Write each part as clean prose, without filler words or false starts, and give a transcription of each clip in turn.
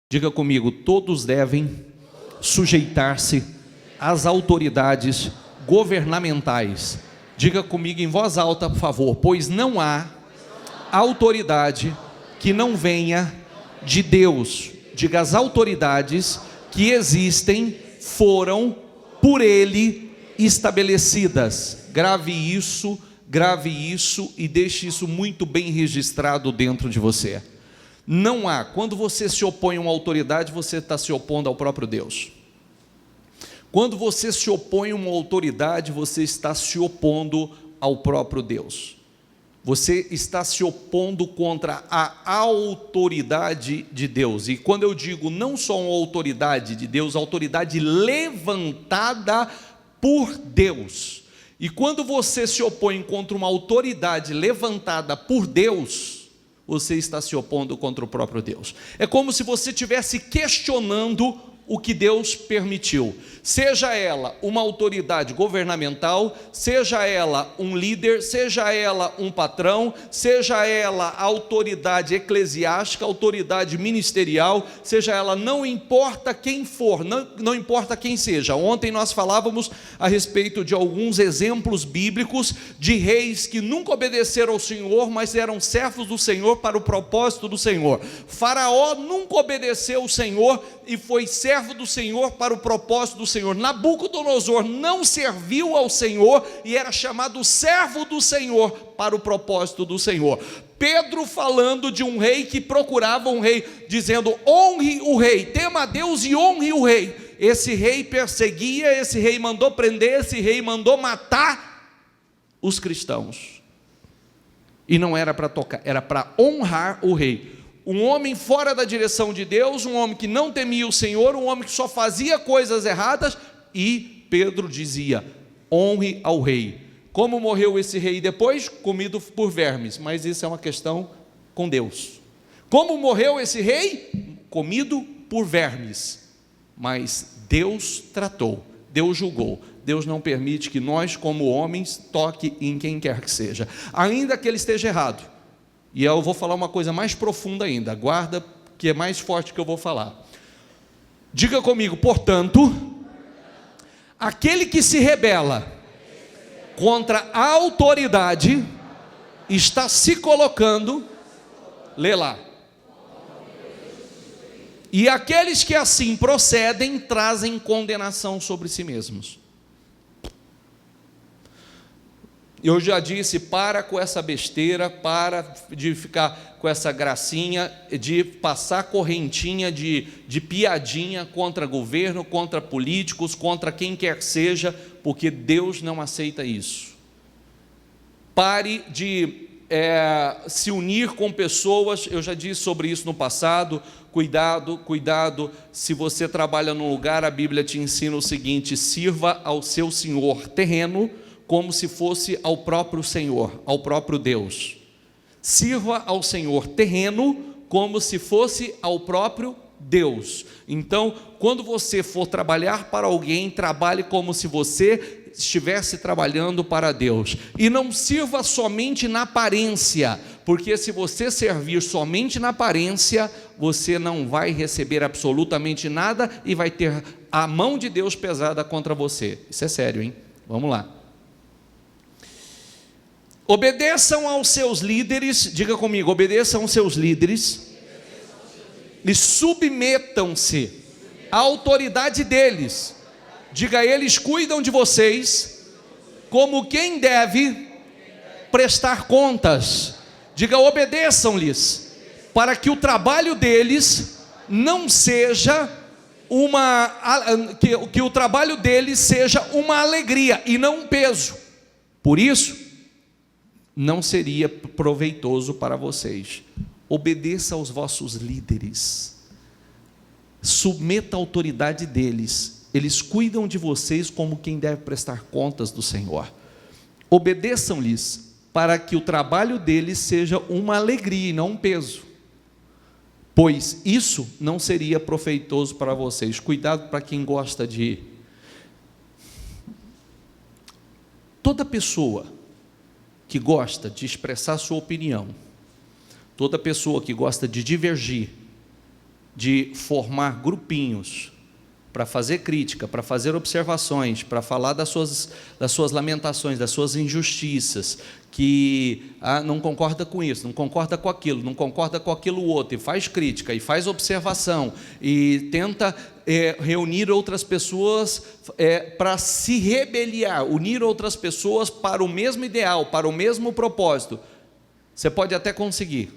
Diga comigo, todos devem sujeitar-se às autoridades governamentais. Diga comigo em voz alta, por favor, pois não há autoridade que não venha de Deus. Diga, as autoridades que existem foram por Ele estabelecidas. Grave isso e deixe isso muito bem registrado dentro de você. Não há, quando você se opõe a uma autoridade, você está se opondo ao próprio Deus. Quando você se opõe a uma autoridade, você está se opondo ao próprio Deus. Você está se opondo contra a autoridade de Deus. E quando eu digo não só uma autoridade de Deus, autoridade levantada por Deus. E quando você se opõe contra uma autoridade levantada por Deus, você está se opondo contra o próprio Deus. É como se você estivesse questionando o que Deus permitiu, seja ela uma autoridade governamental, seja ela um líder, seja ela um patrão, seja ela autoridade eclesiástica, autoridade ministerial, seja ela, não importa quem for, não importa quem seja. Ontem nós falávamos a respeito de alguns exemplos bíblicos de reis que nunca obedeceram ao Senhor, mas eram servos do Senhor para o propósito do Senhor. Faraó nunca obedeceu ao Senhor e foi servo do Senhor para o propósito do Senhor. Nabucodonosor não serviu ao Senhor e era chamado servo do Senhor para o propósito do Senhor. Pedro falando de um rei que procurava um rei, dizendo: honre o rei, tema a Deus e honre o rei. Esse rei perseguia, esse rei mandou prender, esse rei mandou matar os cristãos. E não era para tocar, era para honrar o rei. Um homem fora da direção de Deus, um homem que não temia o Senhor, um homem que só fazia coisas erradas, e Pedro dizia: honre ao rei. Como morreu esse rei depois? Comido por vermes, mas isso é uma questão com Deus. Como morreu esse rei? Comido por vermes, mas Deus tratou, Deus julgou. Deus não permite que nós, como homens, toque em quem quer que seja, ainda que ele esteja errado. E eu vou falar uma coisa mais profunda ainda, aguarda, que é mais forte que eu vou falar. Diga comigo, portanto, aquele que se rebela contra a autoridade está se colocando, lê lá. E aqueles que assim procedem trazem condenação sobre si mesmos. Eu já disse, para com essa besteira, para de ficar com essa gracinha, de passar correntinha de piadinha contra governo, contra políticos, contra quem quer que seja, porque Deus não aceita isso. Pare de se unir com pessoas, eu já disse sobre isso no passado, cuidado, se você trabalha num lugar, a Bíblia te ensina o seguinte: sirva ao seu senhor terreno, como se fosse ao próprio Senhor, ao próprio Deus. Sirva ao Senhor terreno, como se fosse ao próprio Deus. Então, quando você for trabalhar para alguém, trabalhe como se você estivesse trabalhando para Deus. E não sirva somente na aparência, porque se você servir somente na aparência, você não vai receber absolutamente nada e vai ter a mão de Deus pesada contra você. Isso é sério, hein? Vamos lá. Obedeçam aos seus líderes, diga comigo, obedeçam aos seus líderes e submetam-se à autoridade deles. Diga, eles cuidam de vocês como quem deve prestar contas. Diga, obedeçam-lhes, para que o trabalho deles não seja que o trabalho deles seja uma alegria e não um peso. Por isso, não seria proveitoso para vocês. Obedeça aos vossos líderes, submeta a autoridade deles, eles cuidam de vocês como quem deve prestar contas do Senhor. Obedeçam-lhes, para que o trabalho deles seja uma alegria e não um peso, pois isso não seria proveitoso para vocês. Cuidado para quem gosta de... Toda pessoa que gosta de expressar sua opinião, toda pessoa que gosta de divergir, de formar grupinhos para fazer crítica, para fazer observações, para falar das suas lamentações, das suas injustiças, que não concorda com isso, não concorda com aquilo, não concorda com aquilo outro, e faz crítica, e faz observação, e tenta reunir outras pessoas para se rebeliar, unir outras pessoas para o mesmo ideal, para o mesmo propósito. Você pode até conseguir.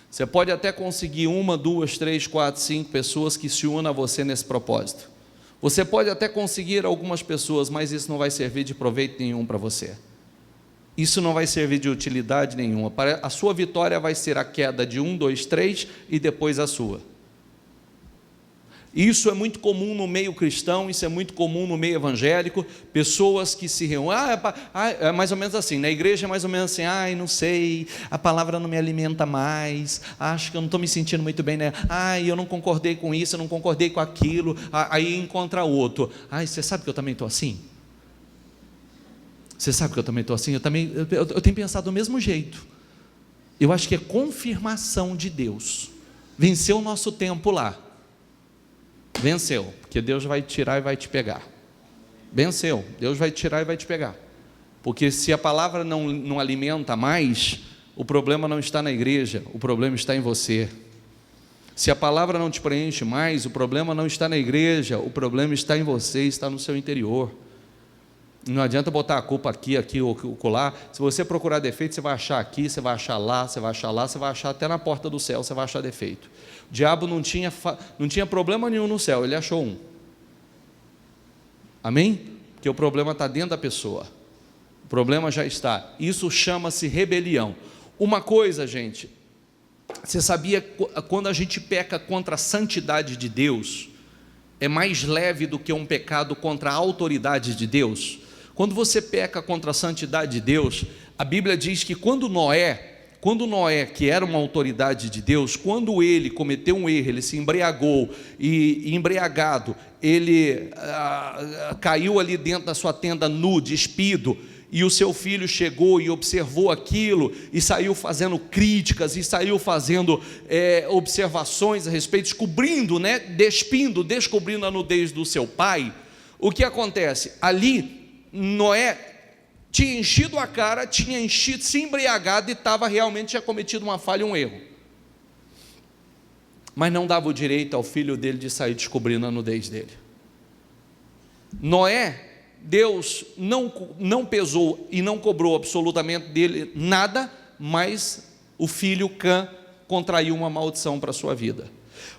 Você pode até conseguir 1, 2, 3, 4, 5 pessoas que se unam a você nesse propósito. Você pode até conseguir algumas pessoas, mas isso não vai servir de proveito nenhum para você. Isso não vai servir de utilidade nenhuma. A sua vitória vai ser a queda de 1, 2, 3 e depois a sua. Isso é muito comum no meio cristão, isso é muito comum no meio evangélico, pessoas que se reúnem, é mais ou menos assim, na igreja é mais ou menos assim, não sei, a palavra não me alimenta mais, acho que eu não estou me sentindo muito bem, né? Eu não concordei com isso, eu não concordei com aquilo, aí encontra outro, você sabe que eu também estou assim? Você sabe que eu também estou assim? Eu tenho pensado do mesmo jeito, eu acho que é confirmação de Deus, venceu o nosso tempo lá, venceu, porque Deus vai tirar e vai te pegar. Venceu, Deus vai tirar e vai te pegar. Porque se a palavra não alimenta mais, o problema não está na igreja, o problema está em você. Se a palavra não te preenche mais, o problema não está na igreja, o problema está em você, está no seu interior. Não adianta botar a culpa aqui ou colar. Se você procurar defeito, você vai achar aqui, você vai achar lá, você vai achar lá, você vai achar até na porta do céu, você vai achar defeito. O diabo não tinha problema nenhum no céu, ele achou um. Amém? Porque o problema está dentro da pessoa. O problema já está. Isso chama-se rebelião. Uma coisa, gente, você sabia, quando a gente peca contra a santidade de Deus, é mais leve do que um pecado contra a autoridade de Deus? Quando você peca contra a santidade de Deus, a Bíblia diz que quando Noé, que era uma autoridade de Deus, quando ele cometeu um erro, ele se embriagou, e embriagado, ele caiu ali dentro da sua tenda nu, despido, e o seu filho chegou e observou aquilo, e saiu fazendo críticas, e saiu fazendo observações a respeito, descobrindo a nudez do seu pai. O que acontece? Ali, Noé tinha enchido a cara, se embriagado, e tinha cometido uma falha, um erro, mas não dava o direito ao filho dele de sair descobrindo a nudez dele. Noé, Deus não pesou e não cobrou absolutamente dele nada, mas o filho Cã contraiu uma maldição para a sua vida.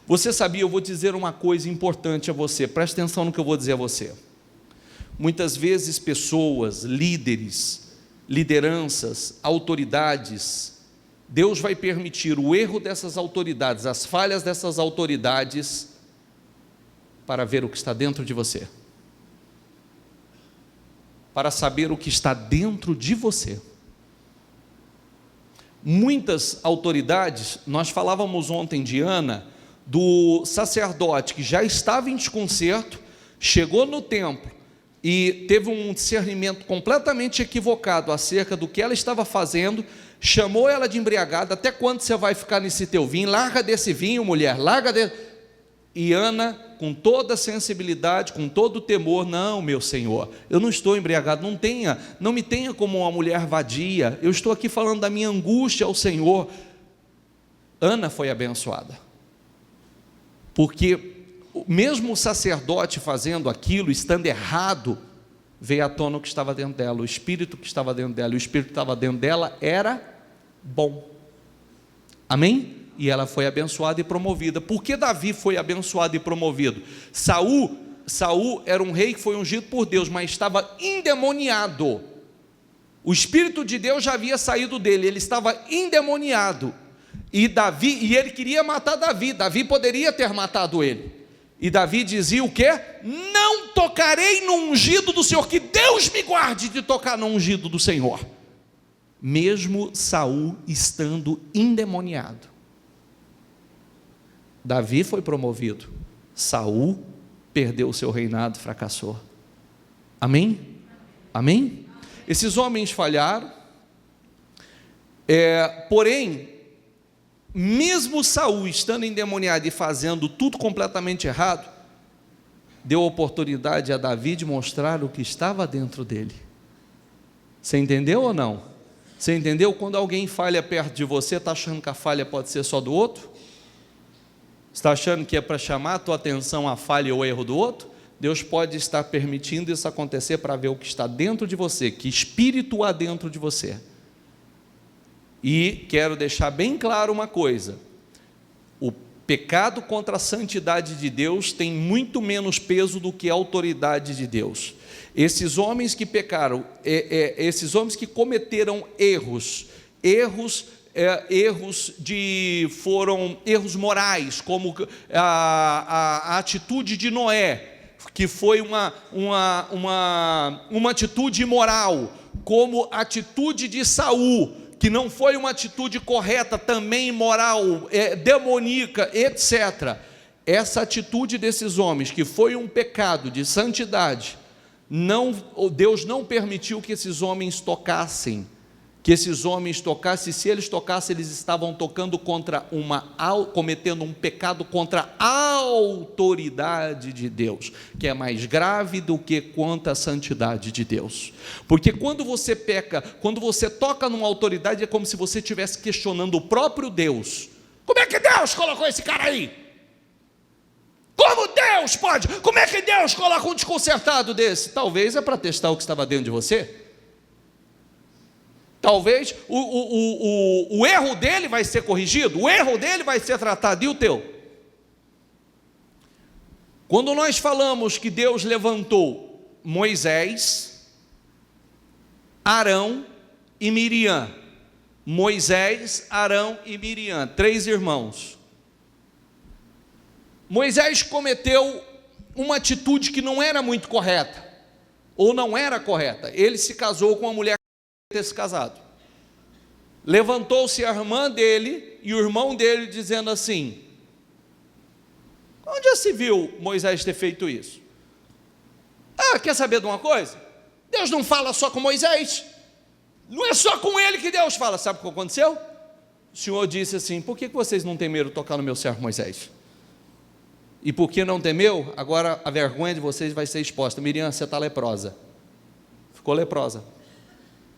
Você sabia? Eu vou dizer uma coisa importante a você, presta atenção no que eu vou dizer a você. Muitas vezes pessoas, líderes, lideranças, autoridades, Deus vai permitir o erro dessas autoridades, as falhas dessas autoridades, para ver o que está dentro de você, para saber o que está dentro de você. Muitas autoridades, nós falávamos ontem de Ana, do sacerdote que já estava em desconcerto, chegou no templo e teve um discernimento completamente equivocado acerca do que ela estava fazendo, chamou ela de embriagada. Até quando você vai ficar nesse teu vinho? Larga desse vinho, mulher, larga desse. E Ana, com toda a sensibilidade, com todo o temor, não, meu Senhor, eu não estou embriagado, não me tenha como uma mulher vadia, eu estou aqui falando da minha angústia ao Senhor. Ana foi abençoada, porque mesmo o sacerdote fazendo aquilo, estando errado, veio à tona o que estava dentro dela, o espírito que estava dentro dela, e o espírito que estava dentro dela era bom. Amém? E ela foi abençoada e promovida. Por que Davi foi abençoado e promovido? Saul era um rei que foi ungido por Deus, mas estava endemoniado. O Espírito de Deus já havia saído dele, ele estava endemoniado. E ele queria matar Davi. Davi poderia ter matado ele. E Davi dizia o quê? Não tocarei no ungido do Senhor, que Deus me guarde de tocar no ungido do Senhor. Mesmo Saul estando endemoniado, Davi foi promovido. Saul perdeu o seu reinado, fracassou. Amém? Amém? Esses homens falharam, porém, mesmo Saul estando endemoniado e fazendo tudo completamente errado, deu oportunidade a Davi de mostrar o que estava dentro dele. Você entendeu ou não? Você entendeu? Quando alguém falha perto de você, está achando que a falha pode ser só do outro? Está achando que é para chamar a tua atenção a falha ou o erro do outro? Deus pode estar permitindo isso acontecer para ver o que está dentro de você, que espírito há dentro de você. E quero deixar bem claro uma coisa: o pecado contra a santidade de Deus tem muito menos peso do que a autoridade de Deus. Esses homens que pecaram, esses homens que cometeram foram erros morais, como a atitude de Noé, que foi uma atitude imoral, como a atitude de Saul, que não foi uma atitude correta, também imoral, demoníaca, etc. Essa atitude desses homens, que foi um pecado de santidade, Deus não permitiu que esses homens tocassem. Se eles tocassem, eles estavam cometendo um pecado contra a autoridade de Deus, que é mais grave do que contra a santidade de Deus. Porque quando você peca, quando você toca numa autoridade, é como se você estivesse questionando o próprio Deus. Como é que Deus colocou esse cara aí? Como Deus pode? Como é que Deus coloca um desconcertado desse? Talvez é para testar o que estava dentro de você. Talvez o erro dele vai ser corrigido, o erro dele vai ser tratado, e o teu? Quando nós falamos que Deus levantou Moisés, Arão e Miriam, Moisés, Arão e Miriam, 3 irmãos. Moisés cometeu uma atitude que não era muito correta, ou não era correta. Ele se casou com uma mulher que não ter se casado. Levantou-se a irmã dele e o irmão dele dizendo assim: onde já se viu Moisés ter feito isso? Quer saber de uma coisa? Deus não fala só com Moisés, não é só com ele que Deus fala. Sabe o que aconteceu? O Senhor disse assim: por que vocês não temeram tocar no meu servo Moisés? E porque não temeu, agora a vergonha de vocês vai ser exposta. Miriam, você está leprosa. Ficou leprosa.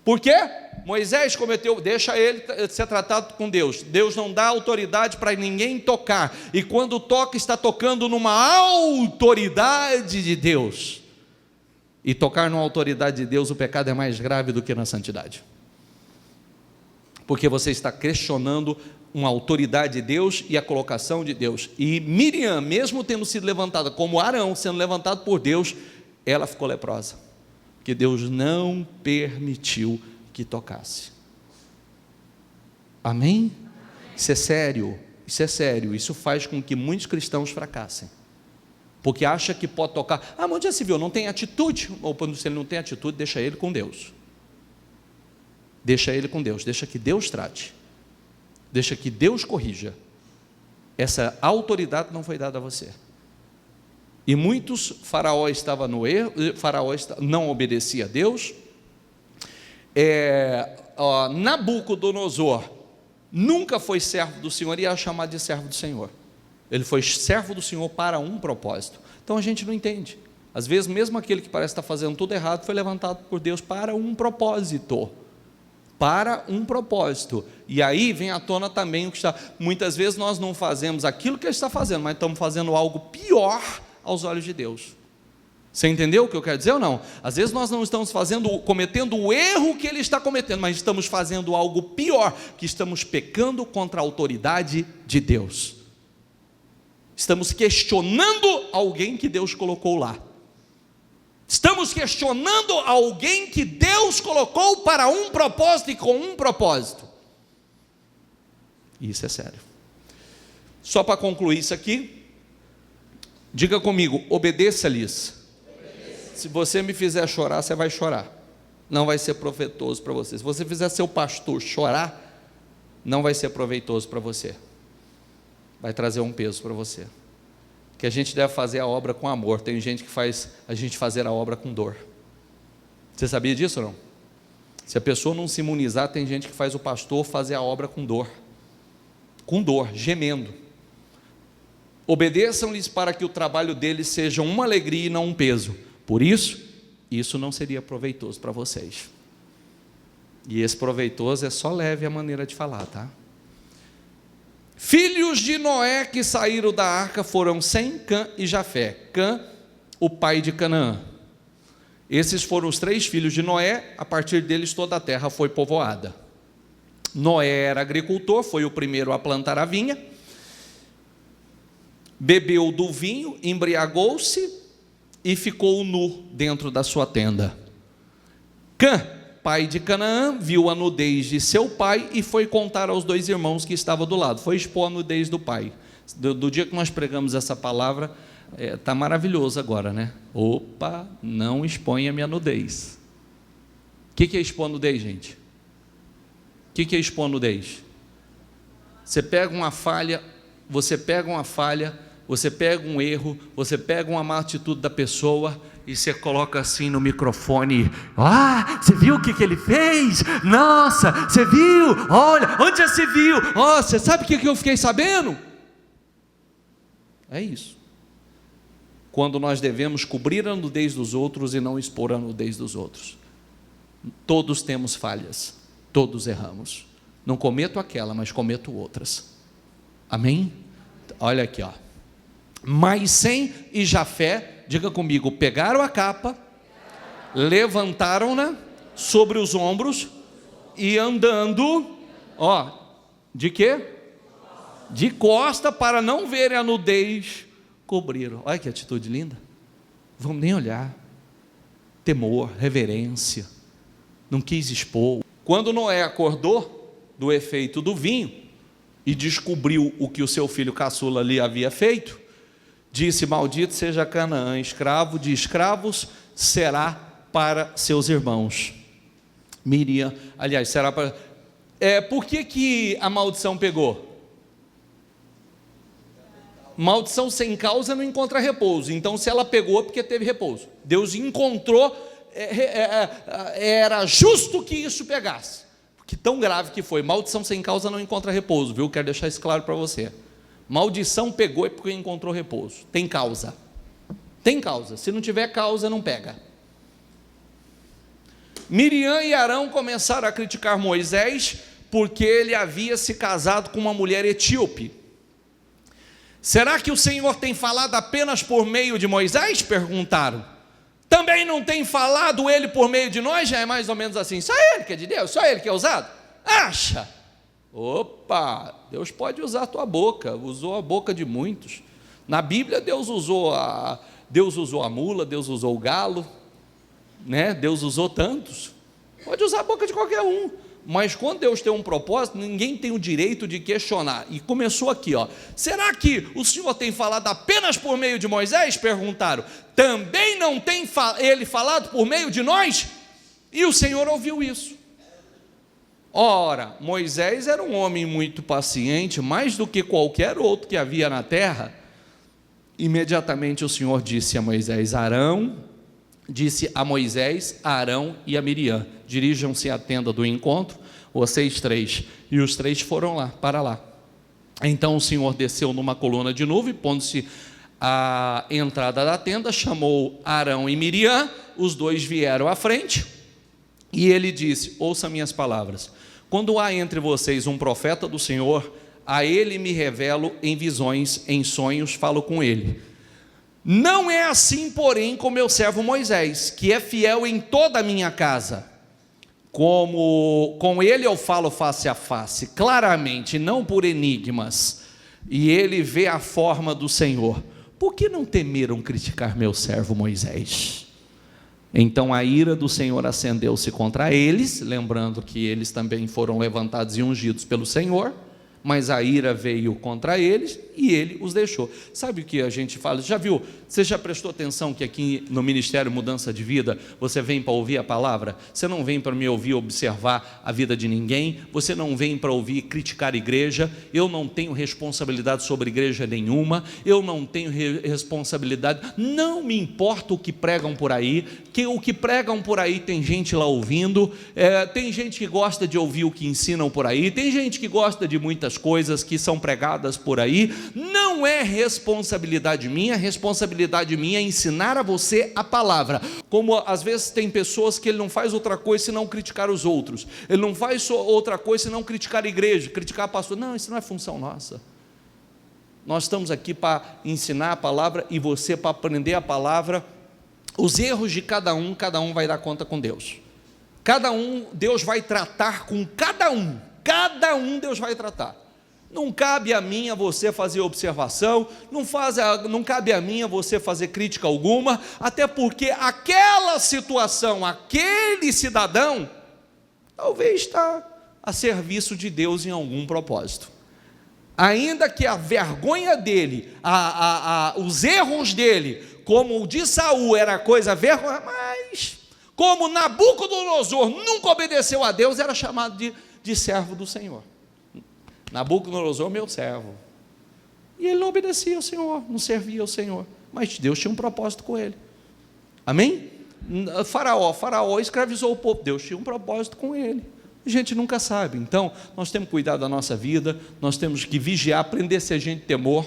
Por quê? Moisés cometeu, deixa ele ser tratado com Deus. Deus não dá autoridade para ninguém tocar. E quando toca, está tocando numa autoridade de Deus. E tocar numa autoridade de Deus, o pecado é mais grave do que na santidade. Porque você está questionando uma autoridade de Deus e a colocação de Deus. E Miriam, mesmo tendo sido levantada como Arão, sendo levantado por Deus, ela ficou leprosa, porque Deus não permitiu que tocasse. Amém? Isso é sério, isso faz com que muitos cristãos fracassem, porque acha que pode tocar. Mas onde já se viu? Não tem atitude. Ou se ele não tem atitude, deixa ele com Deus. Deixa ele com Deus, deixa que Deus trate. Deixa que Deus corrija. Essa autoridade não foi dada a você. E muitos, Faraó estava no erro, Faraó não obedecia a Deus. Nabucodonosor nunca foi servo do Senhor e era chamado de servo do Senhor. Ele foi servo do Senhor para um propósito. Então a gente não entende. Às vezes mesmo aquele que parece estar fazendo tudo errado foi levantado por Deus para um propósito. Para um propósito. E aí vem à tona também o que está. Muitas vezes nós não fazemos aquilo que ele está fazendo, mas estamos fazendo algo pior aos olhos de Deus. Você entendeu o que eu quero dizer ou não? Às vezes nós não estamos cometendo o erro que ele está cometendo, mas estamos fazendo algo pior, que estamos pecando contra a autoridade de Deus. Estamos questionando alguém que Deus colocou lá. Estamos questionando alguém que Deus colocou para um propósito e com um propósito. Isso é sério. Só para concluir isso aqui, diga comigo: obedeça-lhes. Se você me fizer chorar, você vai chorar. Não vai ser proveitoso para você. Se você fizer seu pastor chorar, não vai ser proveitoso para você. Vai trazer um peso para você. Que a gente deve fazer a obra com amor. Tem gente que faz a gente fazer a obra com dor. Você sabia disso ou não? Se a pessoa não se imunizar, tem gente que faz o pastor fazer a obra com dor. com dor, gemendo. Obedeçam-lhes para que o trabalho deles seja uma alegria e não um peso. Por isso não seria proveitoso para vocês. E esse proveitoso é só leve a maneira de falar, tá? Filhos de Noé que saíram da arca foram Sem, Cã e Jafé. Cã, o pai de Canaã. Esses foram os 3 filhos de Noé, a partir deles toda a terra foi povoada. Noé era agricultor, foi o primeiro a plantar a vinha, bebeu do vinho, embriagou-se e ficou nu dentro da sua tenda. Cã, pai de Canaã, viu a nudez de seu pai e foi contar aos 2 irmãos que estavam do lado, foi expor a nudez do pai. Do dia que nós pregamos essa palavra, está maravilhoso agora, né? Opa, não exponha a minha nudez. O que é expor a nudez, gente? O que é expor a nudez? Você pega uma falha, você pega um erro, você pega uma má atitude da pessoa e você coloca assim no microfone: você viu o que ele fez? Nossa, você viu? Olha, onde já se viu? Você sabe o que eu fiquei sabendo? É isso. Quando nós devemos cobrir a nudez dos outros e não expor a nudez dos outros. Todos temos falhas, todos erramos. Não cometo aquela, mas cometo outras. Amém? Olha aqui, ó. Mas Sem e Jafé, diga comigo, pegaram a capa, levantaram-na sobre os ombros e andando, de quê? De costa, para não verem a nudez, cobriram. Olha que atitude linda. Vamos nem olhar. Temor, reverência, não quis expor. Quando Noé acordou do efeito do vinho e descobriu o que o seu filho caçula ali havia feito, disse: maldito seja Canaã, escravo de escravos será para seus irmãos. Miriam, aliás, será para... por que a maldição pegou? Maldição sem causa não encontra repouso. Então, se ela pegou, é porque teve repouso. Deus encontrou, era justo que isso pegasse. Porque tão grave que foi. Maldição sem causa não encontra repouso, viu? Quero deixar isso claro para você. Maldição pegou é porque encontrou repouso. Tem causa. Tem causa. Se não tiver causa, não pega. Miriam e Arão começaram a criticar Moisés porque ele havia se casado com uma mulher etíope. Será que o Senhor tem falado apenas por meio de Moisés? Perguntaram. Também não tem falado ele por meio de nós? Já é mais ou menos assim. Só ele que é de Deus? Só ele que é usado? Acha? Opa, Deus pode usar a tua boca. Usou a boca de muitos. Na Bíblia Deus usou a mula, Deus usou o galo, né? Deus usou tantos. Pode usar a boca de qualquer um. Mas quando Deus tem um propósito, ninguém tem o direito de questionar. E começou aqui, será que o Senhor tem falado apenas por meio de Moisés? Perguntaram. Também não tem ele falado por meio de nós? E o Senhor ouviu isso. Ora, Moisés era um homem muito paciente, mais do que qualquer outro que havia na terra. Imediatamente o Senhor disse a Moisés, Arão e a Miriam: dirijam-se à tenda do encontro, vocês 3. E os 3 foram para lá. Então o Senhor desceu numa coluna de nuvem, pondo-se à entrada da tenda, chamou Arão e Miriam, os 2 vieram à frente, e ele disse: ouça minhas palavras, quando há entre vocês um profeta do Senhor, a ele me revelo em visões, em sonhos, falo com ele. Não é assim, porém, com meu servo Moisés, que é fiel em toda a minha casa. Como com ele eu falo face a face, claramente, não por enigmas, e ele vê a forma do Senhor. Por que não temeram criticar meu servo Moisés? Então a ira do Senhor acendeu-se contra eles, lembrando que eles também foram levantados e ungidos pelo Senhor, mas a ira veio contra eles e ele os deixou. Sabe o que a gente fala? Já viu? Você já prestou atenção que aqui no Ministério Mudança de Vida, você vem para ouvir a palavra? Você não vem para me ouvir observar a vida de ninguém, você não vem para ouvir criticar a igreja. Eu não tenho responsabilidade sobre igreja nenhuma, eu não tenho responsabilidade, não me importa o que pregam por aí, que o que pregam por aí tem gente lá ouvindo, tem gente que gosta de ouvir o que ensinam por aí, tem gente que gosta de muitas muitas coisas que são pregadas por aí. Não é responsabilidade minha é ensinar a você a palavra. Como às vezes tem pessoas que ele não faz outra coisa senão criticar os outros, ele não faz outra coisa senão criticar a igreja, criticar a pastor. Não, isso não é função nossa. Nós estamos aqui para ensinar a palavra e você para aprender a palavra. Os erros de cada um vai dar conta com Deus. Cada um, Deus vai tratar com cada um Deus vai tratar. Não cabe a mim, a você fazer observação, não cabe a mim, a você fazer crítica alguma, até porque aquela situação, aquele cidadão, talvez está a serviço de Deus em algum propósito. Ainda que a vergonha dele, os erros dele, como o de Saul era coisa vergonhosa, mas como Nabucodonosor nunca obedeceu a Deus, era chamado de servo do Senhor. Nabucodonosor, meu servo. E ele não obedecia ao Senhor, não servia ao Senhor, mas Deus tinha um propósito com ele. Amém? Faraó escravizou o povo, Deus tinha um propósito com ele. A gente nunca sabe. Então nós temos que cuidar da nossa vida, nós temos que vigiar, aprender a ser gente de temor,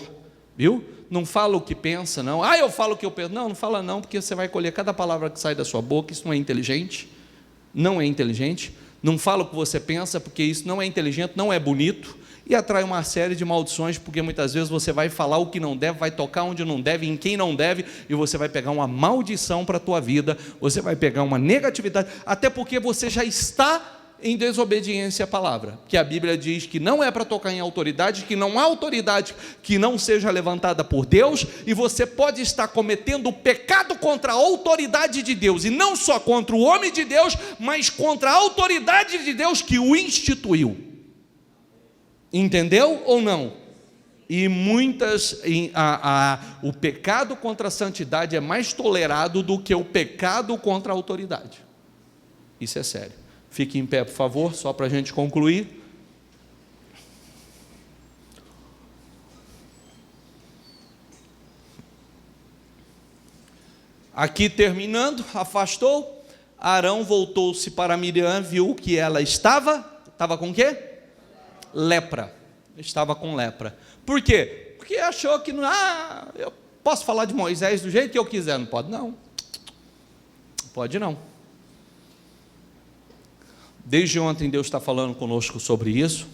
viu? Não fala o que pensa, não. Eu falo o que eu penso. Não fala não, porque você vai colher cada palavra que sai da sua boca. Isso não é inteligente. Não é inteligente. Não fala o que você pensa, porque isso não é inteligente, não é bonito, e atrai uma série de maldições, porque muitas vezes você vai falar o que não deve, vai tocar onde não deve, em quem não deve, e você vai pegar uma maldição para a tua vida, você vai pegar uma negatividade, até porque você já está em desobediência à palavra, que a Bíblia diz que não é para tocar em autoridade, que não há autoridade que não seja levantada por Deus, e você pode estar cometendo pecado contra a autoridade de Deus, e não só contra o homem de Deus, mas contra a autoridade de Deus que o instituiu. Entendeu ou não? E o pecado contra a santidade é mais tolerado do que o pecado contra a autoridade. Isso é sério. Fique em pé, por favor, só para a gente concluir. Aqui terminando, afastou. Arão voltou-se para Miriam, viu que ela estava com o quê? Lepra. Estava com lepra. Por quê? Porque achou que eu posso falar de Moisés do jeito que eu quiser. Não pode não. Pode não. Desde ontem Deus está falando conosco sobre isso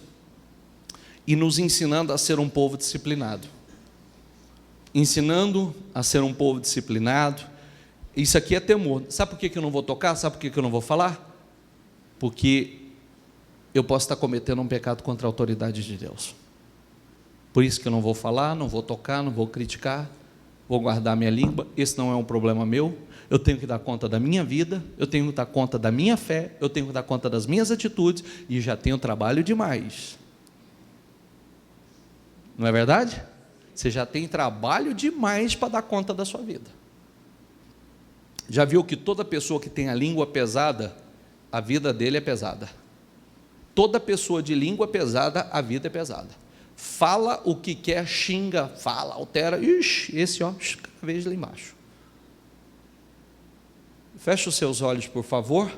e nos ensinando a ser um povo disciplinado. Ensinando a ser um povo disciplinado. Isso aqui é temor. Sabe por que eu não vou tocar? Sabe por que eu não vou falar? Porque eu posso estar cometendo um pecado contra a autoridade de Deus. Por isso que eu não vou falar, não vou tocar, não vou criticar, vou guardar minha língua. Esse não é um problema meu. Eu tenho que dar conta da minha vida, eu tenho que dar conta da minha fé, eu tenho que dar conta das minhas atitudes, e já tenho trabalho demais. Não é verdade? Você já tem trabalho demais para dar conta da sua vida. Já viu que toda pessoa que tem a língua pesada, a vida dele é pesada. Toda pessoa de língua pesada, a vida é pesada. Fala o que quer, xinga, fala, altera. Esse cada vez lá embaixo. Feche os seus olhos, por favor.